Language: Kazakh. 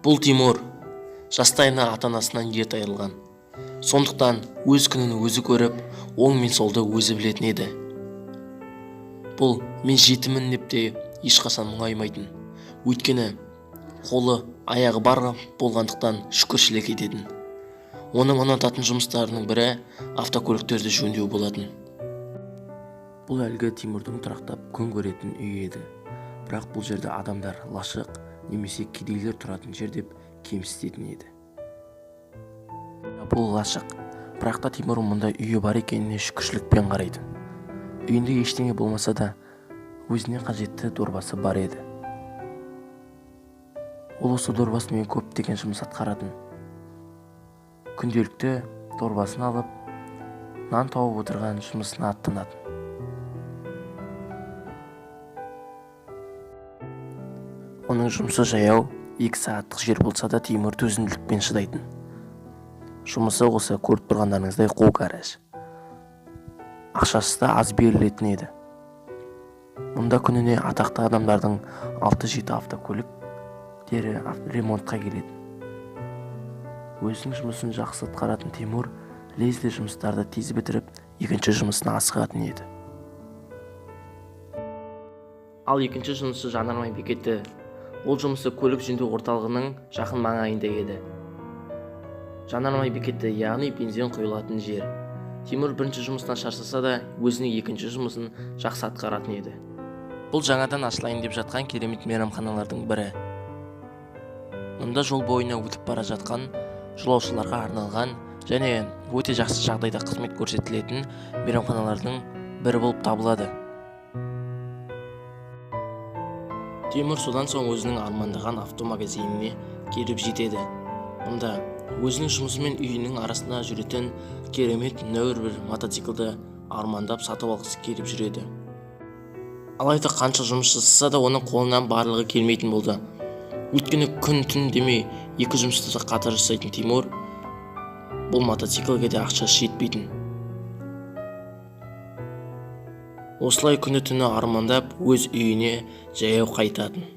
Бұл Тимур жастайынан ата-анасынан ерте айырылған. Сондықтан өз күнін өзі көріп, оң мен солды өзі білетін еді. Бұл мен жетімін деп те ешқашан мұңаймайтын. Өйткені қолы, аяғы бар болғандықтан шүкіршілік ететін. Оның ұнататын жұмыстарының бірі автокөліктерді жөндеу болатын. Бұл әлгі Тимурдың тұрақтап күн көретін үйі еді. Бірақ бұл жерде адамдар лашық немесе кедейлер тұратын жер деп кемсітетін еді. Бұл лашық, бірақ та Тимур мұндай үйі бар екеніне шүкіршілікпен қарайтын. Үйінде ештеңе болмаса да өзіне қажетті дорбасы бар еді. Ол осы дорбасымен көптеген жұмыс атқаратын. Күнделікті дорбасын алып, нан тауып отырған жұмысына аттанатын. Оның жұмысы жаяу, 2 сағаттық жер болса да Тимур төзімділікпен шыдайтын. Жұмысы осы көріп тұрғандарыңыздай қол гараж. Ақшасы да аз берілетін еді. Мұнда күніне атақты адамдардың 6-7 автокөліктері ремонтқа келеді. Өзінің жұмысын жақсы атқаратын Тимур лезде жұмыстарды тез бітіріп, екінші жұмысына асығатын еді. Ал екінші жұмысы жанармай бекеті. Ол жұмысы көлік жөндеу орталығының жақын маңайында еді. Жанармай бекеті, яғни бензин құйылатын жер. Тимур бірінші жұмыстан шаршаса да, өзінің екінші жұмысын жақсы атқаратын еді. Бұл жаңадан ашылайын деп жатқан керемет мейрамханалардың бірі. Мұнда жол бойына өтіп бара жатқан жолаушыларға арналған және өте жақсы жағдайда қызмет көрсетілетін мейрамханалардың бірі болып табылады. Тимур содан соң өзінің армандаған автомагазиніне келіп жетеді. Мұнда өзінің жұмысы мен үйінің арасында жүретін керемет нөр бір мотоциклді армандап сатып алғысы келіп жүреді. Алайда қанша жұмыс жасаса да оның қолынан барлығы келмейтін болды. Өйткені күн-түн демей 2 жұмысты қатар жасайтын Тимур бұл мотоциклге де ақша жетпейтін. Осылай күні-түні армандап өз үйіне жаяу қайтатын.